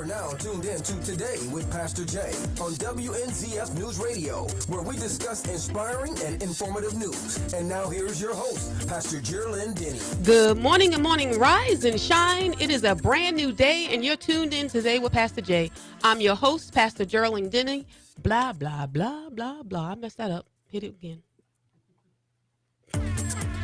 now tuned in to Today with Pastor Jay on WNZF News Radio, where we discuss inspiring and informative news. And now here's your host, Pastor Geraldine Denny. Good morning, rise and shine. It is a brand new day, and you're tuned in Today with Pastor Jay. I'm your host, Pastor Geraldine Denny. Blah, blah, blah, blah, blah. I messed that up. Hit it again.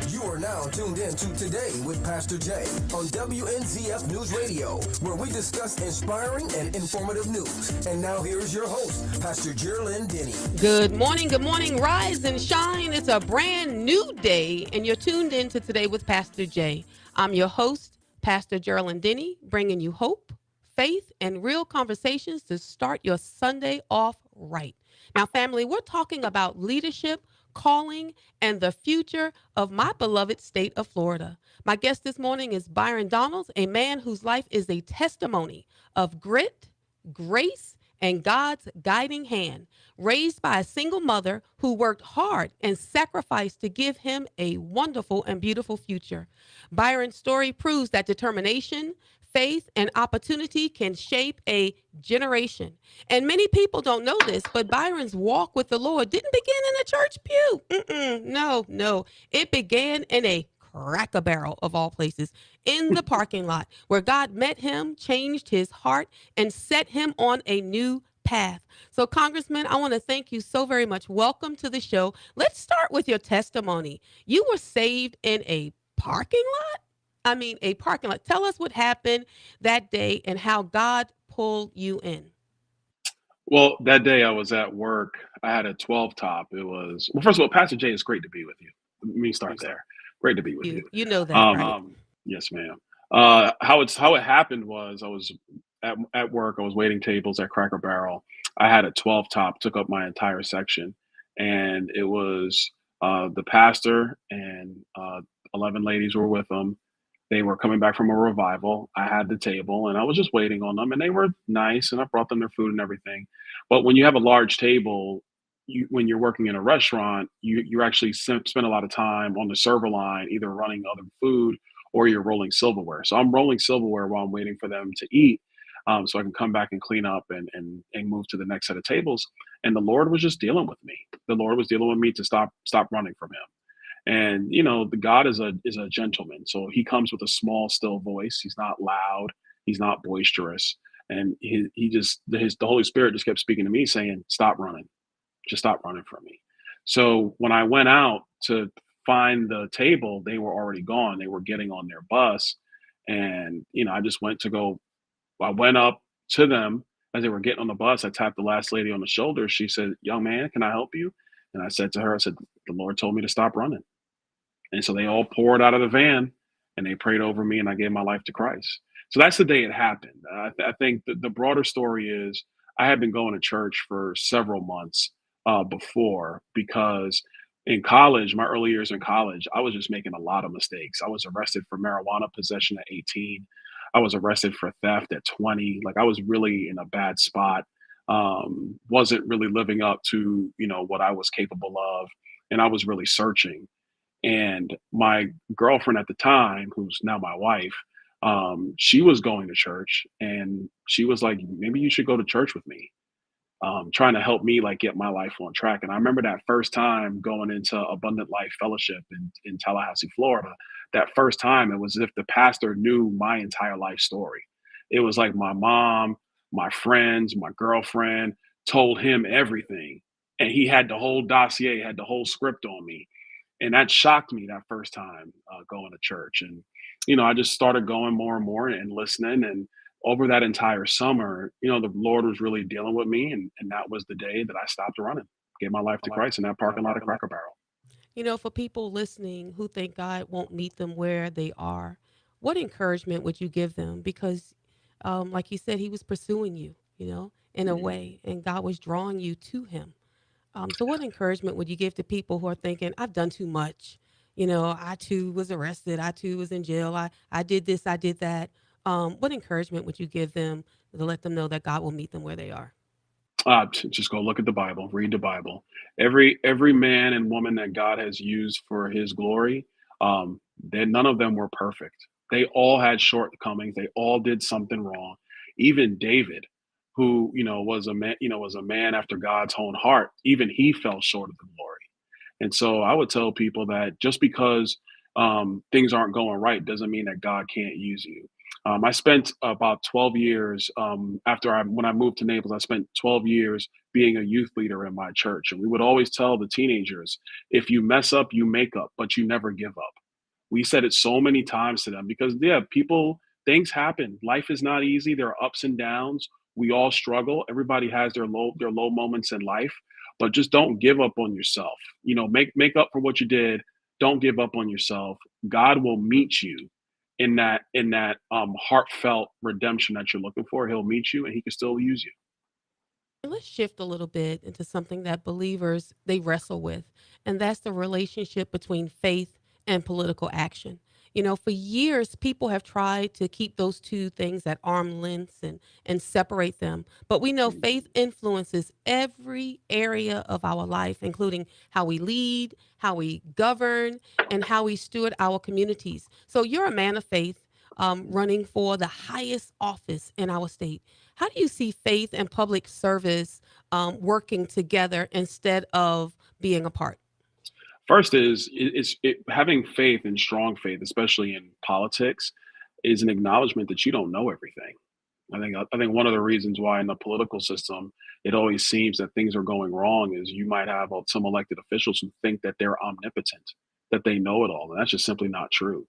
You are now tuned in to Today with Pastor Jay on WNZF News Radio, where we discuss inspiring and informative news. And now here's your host, Pastor Geraldine Denny. Good morning, rise and shine. It's a brand new day, and you're tuned in to Today with Pastor Jay. I'm your host, Pastor Geraldine Denny, bringing you hope, faith, and real conversations to start your Sunday off right. Now, family, we're talking about leadership, calling, and the future of my beloved state of Florida. My guest this morning is Byron Donalds, a man whose life is a testimony of grit, grace, and God's guiding hand. Raised by a single mother who worked hard and sacrificed to give him a wonderful and beautiful future. Byron's story proves that determination, faith, and opportunity can shape a generation. And many people don't know this, but Byron's walk with the Lord didn't begin in a church pew. No. It began in a Cracker Barrel, of all places, in the parking lot, where God met him, changed his heart, and set him on a new path. So, Congressman, I want to thank you so very much. Welcome to the show. Let's start with your testimony. You were saved in a parking lot? A parking lot. Tell us what happened that day and how God pulled you in. Well, that day I was at work. I had a 12 top. Well, first of all, Pastor Jay, it's great to be with you. Let me start there. Great to be with you. You know that, right? Yes, ma'am. How it happened was I was at work. I was waiting tables at Cracker Barrel. I had a 12 top, took up my entire section, and it was the pastor and 11 ladies were with him. They were coming back from a revival. I had the table and I was just waiting on them, and they were nice, and I brought them their food and everything. But when you have a large table, when you're working in a restaurant, you actually spend a lot of time on the server line, either running other food or you're rolling silverware. So I'm rolling silverware while I'm waiting for them to eat, so I can come back and clean up and move to the next set of tables. And the Lord was just dealing with me. The Lord was dealing with me to stop running from Him. And the God is a gentleman, so He comes with a small, still voice. He's not loud, He's not boisterous, and the Holy Spirit just kept speaking to me, saying, "Stop running, just stop running from me." So when I went out to find the table, they were already gone. They were getting on their bus, and I just went to go. I went up to them as they were getting on the bus. I tapped the last lady on the shoulder. She said, "Young man, can I help you?" And I said to her, "The Lord told me to stop running." And so they all poured out of the van and they prayed over me, and I gave my life to Christ. So that's the day it happened. I think the broader story is I had been going to church for several months before, because in college, my early years in college, I was just making a lot of mistakes. I was arrested for marijuana possession at 18. I was arrested for theft at 20. Like, I was really in a bad spot. Wasn't really living up to, what I was capable of. And I was really searching. And my girlfriend at the time, who's now my wife, she was going to church, and she was like, "Maybe you should go to church with me," trying to help me like get my life on track. And I remember that first time going into Abundant Life Fellowship in Tallahassee, Florida. That first time, it was as if the pastor knew my entire life story. It was like my mom, my friends, my girlfriend told him everything, and he had the whole dossier, had the whole script on me. And that shocked me that first time going to church. And, I just started going more and more and listening. And over that entire summer, the Lord was really dealing with me. And that was the day that I stopped running, gave my life to Christ in that parking lot of Cracker Barrel. For people listening who think God won't meet them where they are, what encouragement would you give them? Because, like you said, He was pursuing you, in a way, and God was drawing you to Him. So what encouragement would you give to people who are thinking, I've done too much? I too was arrested. I too was in jail. I did this, I did that. What encouragement would you give them to let them know that God will meet them where they are? Just go look at the Bible, read the Bible. Every man and woman that God has used for His glory, none of them were perfect. They all had shortcomings. They all did something wrong. Even David, who was a man after God's own heart, even he fell short of the glory. And so I would tell people that just because things aren't going right doesn't mean that God can't use you. I spent about 12 years when I moved to Naples. I spent 12 years being a youth leader in my church, and we would always tell the teenagers, if you mess up, you make up, but you never give up. We said it so many times to them because, yeah, things happen. Life is not easy. There are ups and downs. We all struggle. Everybody has their low moments in life, but just don't give up on yourself. Make up for what you did. Don't give up on yourself. God will meet you in that heartfelt redemption that you're looking for. He'll meet you, and he can still use you. Let's shift a little bit into something that believers they wrestle with, and that's the relationship between faith and political action. For years, people have tried to keep those two things at arm lengths and separate them. But we know faith influences every area of our life, including how we lead, how we govern, and how we steward our communities. So you're a man of faith, running for the highest office in our state. How do you see faith and public service working together instead of being apart? First having faith and strong faith, especially in politics, is an acknowledgement that you don't know everything. I think one of the reasons why in the political system it always seems that things are going wrong is you might have some elected officials who think that they're omnipotent, that they know it all, and that's just simply not true.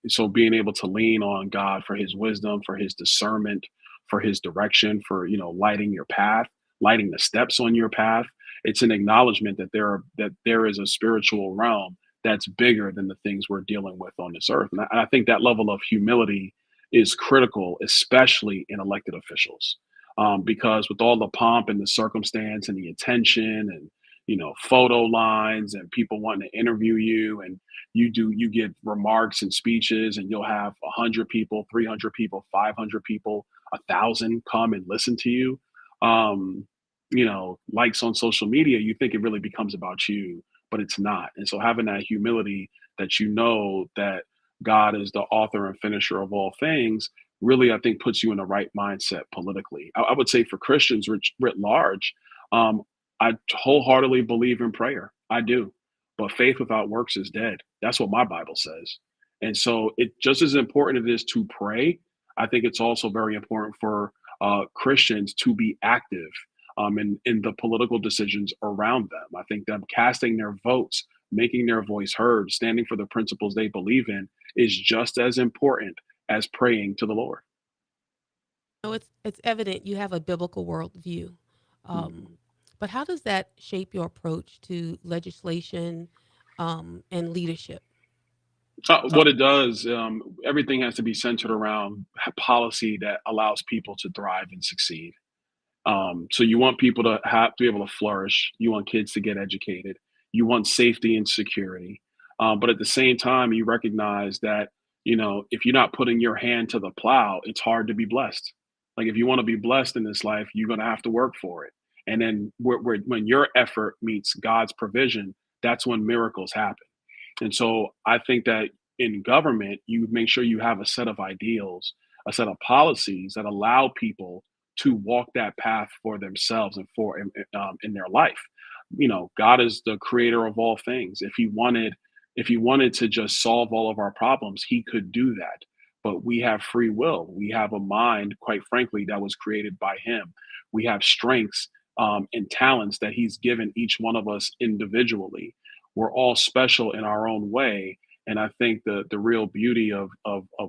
So being able to lean on God for His wisdom, for His discernment, for His direction, for lighting your path, lighting the steps on your path, it's an acknowledgement that there is a spiritual realm that's bigger than the things we're dealing with on this earth, and I think that level of humility is critical, especially in elected officials. Because with all the pomp and the circumstance and the attention and photo lines and people wanting to interview you, and you give remarks and speeches, and you'll have 100 people, 300 people, 500 people, 1,000 come and listen to you. Um, likes on social media, you think it really becomes about you, but it's not. And so having that humility that that God is the author and finisher of all things really, I think, puts you in the right mindset politically. I would say for Christians writ large, um, I wholeheartedly believe in prayer. I do. But faith without works is dead. That's what my Bible says. And so it just as important it is to pray. I think it's also very important for Christians to be active in the political decisions around them. I think them casting their votes, making their voice heard, standing for the principles they believe in is just as important as praying to the Lord. So it's evident you have a biblical worldview, Mhm. um, but how does that shape your approach to legislation and leadership? What it does, everything has to be centered around policy that allows people to thrive and succeed. So you want people to be able to flourish. You want kids to get educated. You want safety and security. But at the same time, you recognize that, if you're not putting your hand to the plow, it's hard to be blessed. Like if you want to be blessed in this life, you're going to have to work for it. And then when your effort meets God's provision, that's when miracles happen. And so I think that in government, you make sure you have a set of ideals, a set of policies that allow people to walk that path for themselves and in their life. God is the creator of all things. If he wanted to just solve all of our problems, he could do that. But we have free will. We have a mind, quite frankly, that was created by him. We have strengths and talents that he's given each one of us individually. We're all special in our own way. And I think the real beauty of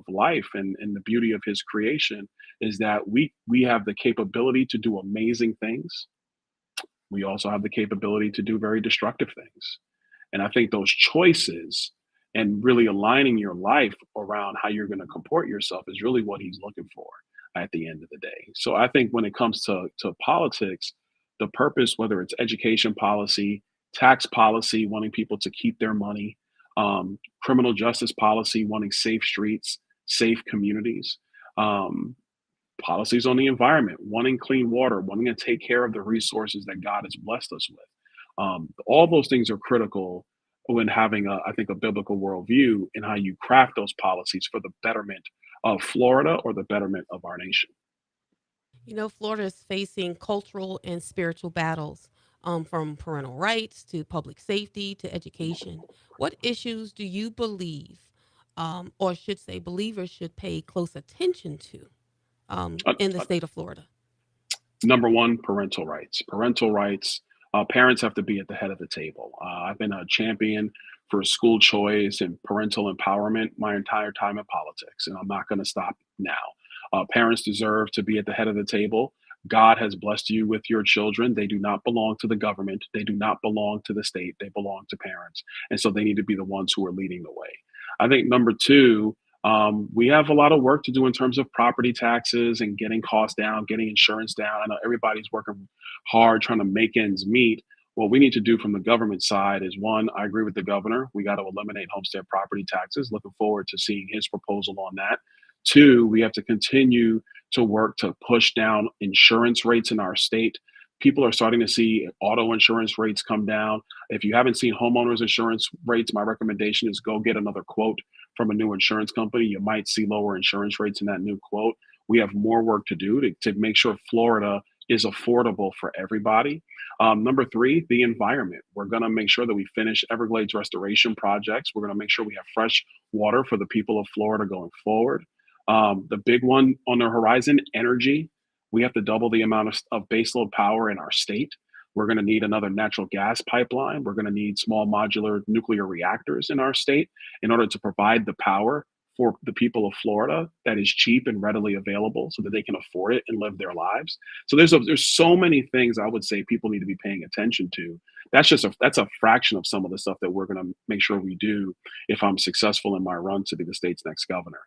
life and the beauty of his creation is that we have the capability to do amazing things. We also have the capability to do very destructive things. And I think those choices and really aligning your life around how you're going to comport yourself is really what he's looking for at the end of the day. So I think when it comes to politics, the purpose, whether it's education policy, tax policy, wanting people to keep their money, criminal justice policy, wanting safe streets, safe communities, um, policies on the environment, wanting clean water, wanting to take care of the resources that God has blessed us with. All those things are critical when having I think, a biblical worldview in how you craft those policies for the betterment of Florida or the betterment of our nation. Florida is facing cultural and spiritual battles, from parental rights to public safety to education. What issues do you believe, or should say, believers should pay close attention to, Uh, in the state of Florida? Number one, parental rights. Parental rights. Parents have to be at the head of the table. I've been a champion for school choice and parental empowerment my entire time in politics, and I'm not going to stop now. Parents deserve to be at the head of the table. God has blessed you with your children. They do not belong to the government. They do not belong to the state. They belong to parents. And so they need to be the ones who are leading the way. I think number two, we have a lot of work to do in terms of property taxes and getting costs down, getting insurance down. I know everybody's working hard trying to make ends meet. What we need to do from the government side is one, I agree with the governor. We got to eliminate homestead property taxes. Looking forward to seeing his proposal on that. Two, we have to continue to work to push down insurance rates in our state. People are starting to see auto insurance rates come down. If you haven't seen homeowners insurance rates, my recommendation is go get another quote from a new insurance company. You might see lower insurance rates in that new quote. We have more work to do to make sure Florida is affordable for everybody. Number three, the environment. We're going to make sure that we finish Everglades restoration projects. We're going to make sure we have fresh water for the people of Florida going forward. The big one on the horizon, energy. We have to double the amount of baseload power in our state. We're going to need another natural gas pipeline. We're going to need small modular nuclear reactors in our state in order to provide the power for the people of Florida that is cheap and readily available so that they can afford it and live their lives. So there's so many things I would say people need to be paying attention to. That's a fraction of some of the stuff that we're going to make sure we do if I'm successful in my run to be the state's next governor.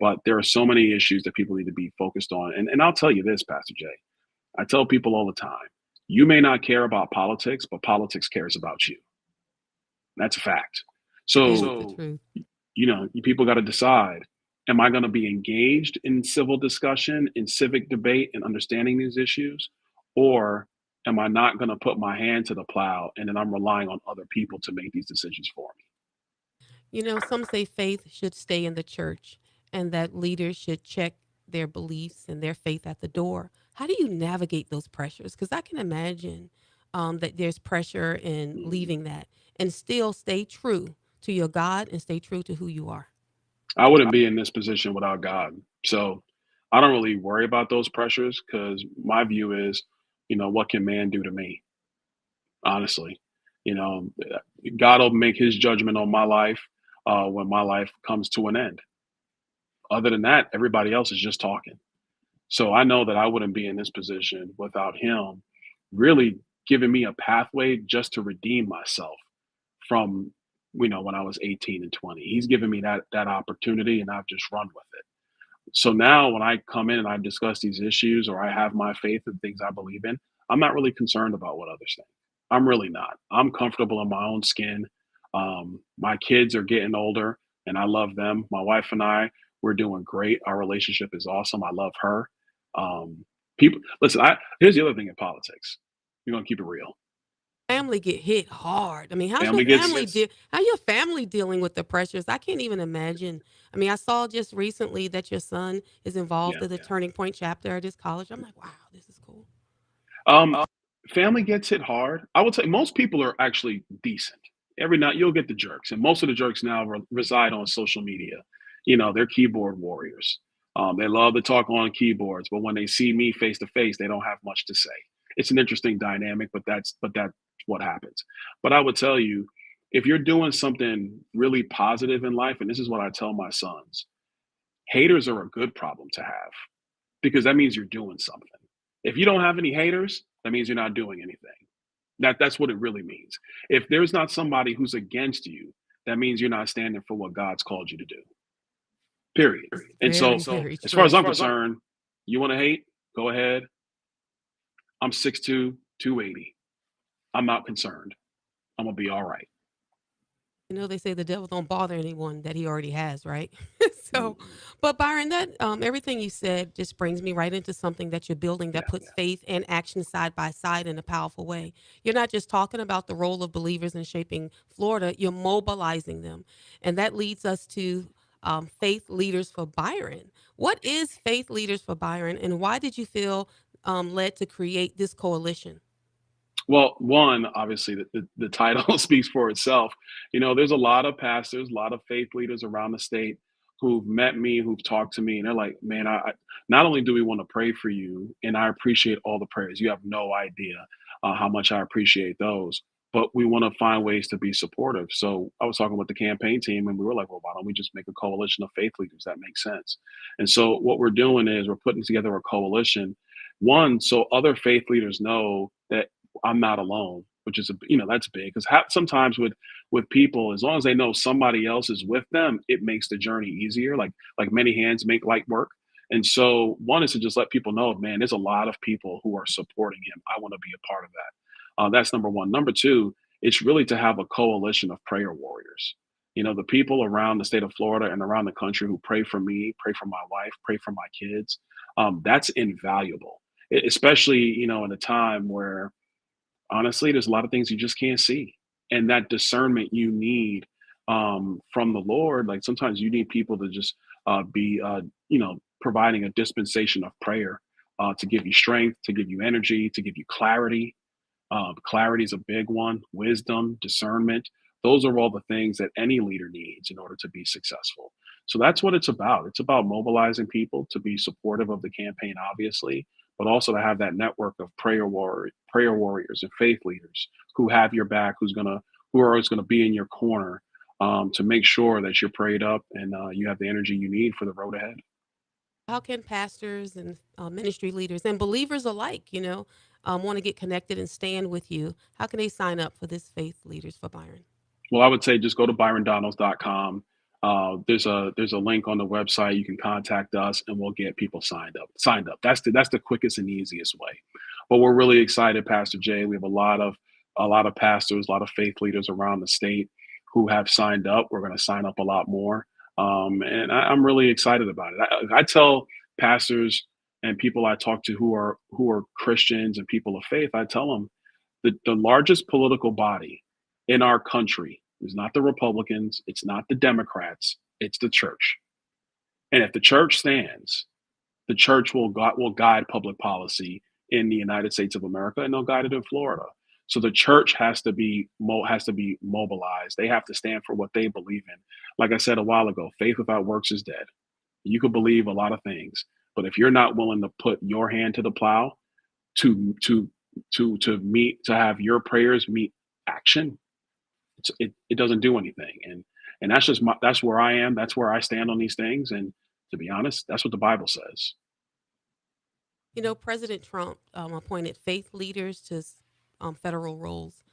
But there are so many issues that people need to be focused on. And I'll tell you this, Pastor Jay. I tell people all the time, you may not care about politics, but politics cares about you. That's a fact. That is the So, truth. you people got to decide, am I going to be engaged in civil discussion, in civic debate, and understanding these issues? Or am I not going to put my hand to the plow and then I'm relying on other people to make these decisions for me? Some say faith should stay in the church and that leaders should check their beliefs and their faith at the door. How do you navigate those pressures? Because I can imagine, that there's pressure in Mhm. leaving that and still stay true to your God and stay true to who you are. I wouldn't be in this position without God. So I don't really worry about those pressures because my view is, what can man do to me? Honestly, you know, God will make his judgment on my life when my life comes to an end. Other than that, everybody else is just talking. So I know that I wouldn't be in this position without him really giving me a pathway just to redeem myself from when I was 18 and 20. He's given me that opportunity and I've just run with it. So now when I come in and I discuss these issues or I have my faith and things I believe in, I'm not really concerned about what others think. I'm really not. I'm comfortable in my own skin. My kids are getting older and I love them. My wife and I, we're doing great. Our relationship is awesome. I love her. People, listen, here's the other thing in politics. You're going to keep it real. Family get hit hard. I mean, Family gets, how your family dealing with the pressures? I can't even imagine. I mean, I saw just recently that your son is involved yeah. in the Turning Point chapter at his college. I'm like, wow, this is cool. Um, Family gets hit hard. I would say most people are actually decent. Every night you'll get the jerks, and most of the jerks now reside on social media. They're keyboard warriors. They love to talk on keyboards, but when they see me face to face, they don't have much to say. It's an interesting dynamic, but that's what happens. But I would tell you, if you're doing something really positive in life, and this is what I tell my sons, haters are a good problem to have because that means you're doing something. If you don't have any haters, that means you're not doing anything. That's what it really means. If there's not somebody who's against you, that means you're not standing for what God's called you to do. Period. It's And very, so, very as far as true. I'm concerned, you want to hate? Go ahead. I'm 6'2", 280. I'm not concerned. I'm gonna be all right. They say the devil don't bother anyone that he already has, right? So, Mhm. but Byron, that everything you said just brings me right into something that you're building Yeah, that puts faith and action side by side in a powerful way. You're not just talking about the role of believers in shaping Florida; you're mobilizing them, and that leads us to faith leaders for Byron. What is faith leaders for Byron, and why did you feel led to create this coalition? well, one, obviously, the title speaks for itself. There's a lot of pastors, a lot of faith leaders around the state who've met me, who've talked to me, and they're like, "Man, not only do we want to pray for you, and I appreciate all the prayers. You have no idea how much I appreciate those, but we want to find ways to be supportive." So I was talking with the campaign team, and we were like, "Well, why don't we just make a coalition of faith leaders? That makes sense." And so what we're doing is we're putting together a coalition. One, so other faith leaders know that I'm not alone, which is that's big because sometimes with people, as long as they know somebody else is with them, it makes the journey easier. Like many hands make light work. And so one is to just let people know, man, there's a lot of people who are supporting him. I want to be a part of that. That's number one. Number two, it's really to have a coalition of prayer warriors. The people around the state of Florida and around the country who pray for me, pray for my wife, pray for my kids. That's invaluable, especially in a time where honestly, there's a lot of things you just can't see. And that discernment you need from the Lord, like sometimes you need people to just be, providing a dispensation of prayer to give you strength, to give you energy, to give you clarity. Clarity is a big one, wisdom, discernment. Those are all the things that any leader needs in order to be successful. So that's what it's about. It's about mobilizing people to be supportive of the campaign, obviously, but also to have that network of prayer warriors and faith leaders who have your back, who are always gonna be in your corner to make sure that you're prayed up and you have the energy you need for the road ahead. How can pastors and ministry leaders and believers alike, want to get connected and stand with you? How can they sign up for this Faith Leaders for Byron? Well, I would say just go to byrondonalds.com. There's a link on the website. You can contact us, and we'll get people signed up. Signed up. That's the quickest and easiest way. But we're really excited, Pastor Jay. We have a lot of pastors, a lot of faith leaders around the state who have signed up. We're going to sign up a lot more, and I'm really excited about it. I tell pastors and people I talk to who are Christians and people of faith. I tell them the largest political body in our country is not the Republicans, it's not the Democrats, it's the church. And if the church stands, the church will guide public policy in the United States of America, and they'll guide it in Florida. So the church has to be mobilized. They have to stand for what they believe in. Like I said a while ago, faith without works is dead. You could believe a lot of things, but if you're not willing to put your hand to the plow to to to have your prayers meet action, it doesn't do anything. And that's where I am. That's where I stand on these things. And to be honest, that's what the Bible says. President Trump appointed faith leaders to federal roles,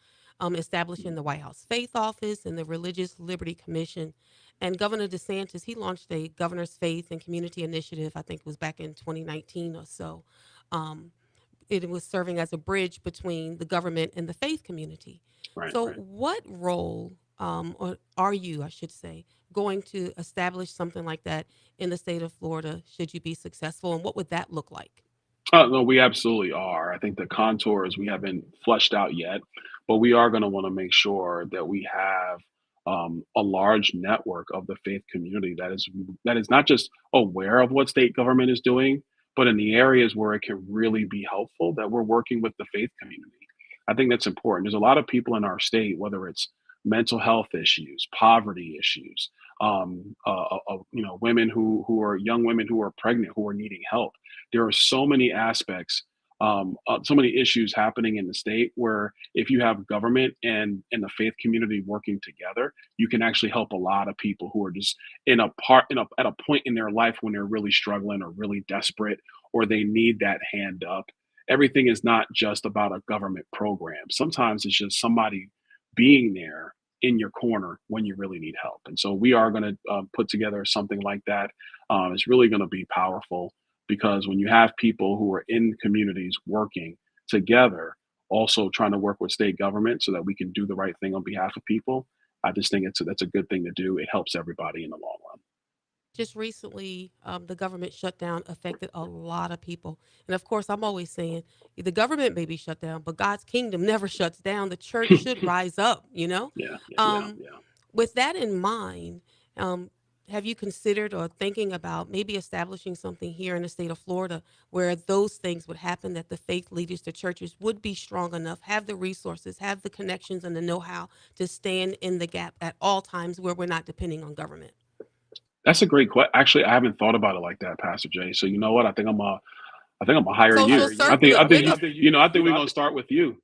establishing the White House Faith Office and the Religious Liberty Commission. And Governor DeSantis, he launched a governor's faith and community initiative, I think it was back in 2019 or so. Um, it was serving as a bridge between the government and the faith community. Right, So, right. what role, or are you, I should say, going to establish something like that in the state of Florida should you be successful? And what would that look like? No, we absolutely are. I think the contours we haven't fleshed out yet, but we are going to want to make sure that we have a large network of the faith community that is not just aware of what state government is doing, but in the areas where it can really be helpful, that we're working with the faith community. I think that's important. There's a lot of people in our state, whether it's mental health issues, poverty issues, women who are young women who are pregnant who are needing help. There are so many aspects, so many issues happening in the state where if you have government and the faith community working together, you can actually help a lot of people who are just at a point in their life when they're really struggling or really desperate or they need that hand up. Everything is not just about a government program. Sometimes it's just somebody being there in your corner when you really need help. And so we are going to put together something like that. It's really going to be powerful because when you have people who are in communities working together, also trying to work with state government so that we can do the right thing on behalf of people, I just think that's a good thing to do. It helps everybody in the long run. just recently, the government shutdown affected a lot of people. And of course, I'm always saying the government may be shut down, but God's kingdom never shuts down. The church should rise up, you know? Yeah, yeah, Um, with that in mind, um, have you considered or thinking about maybe establishing something here in the state of Florida where those things would happen, that the faith leaders, the churches would be strong enough, have the resources, have the connections and the know-how to stand in the gap at all times where we're not depending on government? that's a great question. Actually, I haven't thought about it like that, Pastor Jay. So you know what? I think I'm gonna hire Social you. service. Look, I think wait a I think we're gonna start with you.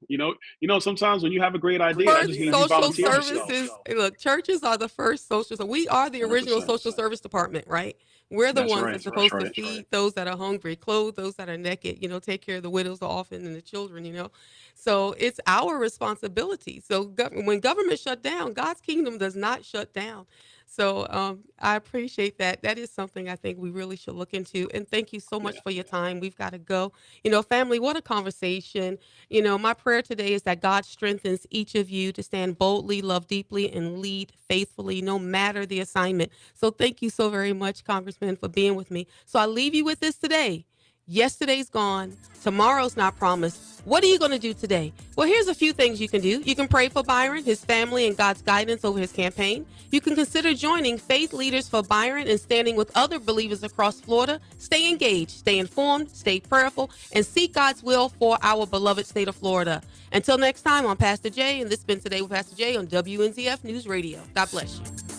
Sometimes when you have a great idea, it just first means you social volunteer yourself. services. Look, churches are the first social. So we are the Hundred original percent. social service department, right? We're the That's ones right. that's That's supposed to right. feed those that are hungry, clothe those that are naked, take care of the widows, the orphan, and the children. So it's our responsibility. So when government shut down, God's kingdom does not shut down. So I appreciate that. That is something I think we really should look into. And thank you so much Yeah. for your time. We've got to go. Family, what a conversation. My prayer today is that God strengthens each of you to stand boldly, love deeply, and lead faithfully, no matter the assignment. So thank you so very much, Congressman, for being with me. So I leave you with this today. Yesterday's gone. Tomorrow's not promised. What are you going to do today? Well, here's a few things you can do. You can pray for Byron, his family, and God's guidance over his campaign. You can consider joining Faith Leaders for Byron and standing with other believers across Florida. Stay engaged, stay informed, stay prayerful, and seek God's will for our beloved state of Florida. Until next time, I'm Pastor Jay, and this has been Today with Pastor Jay on WNZF News Radio. God bless you.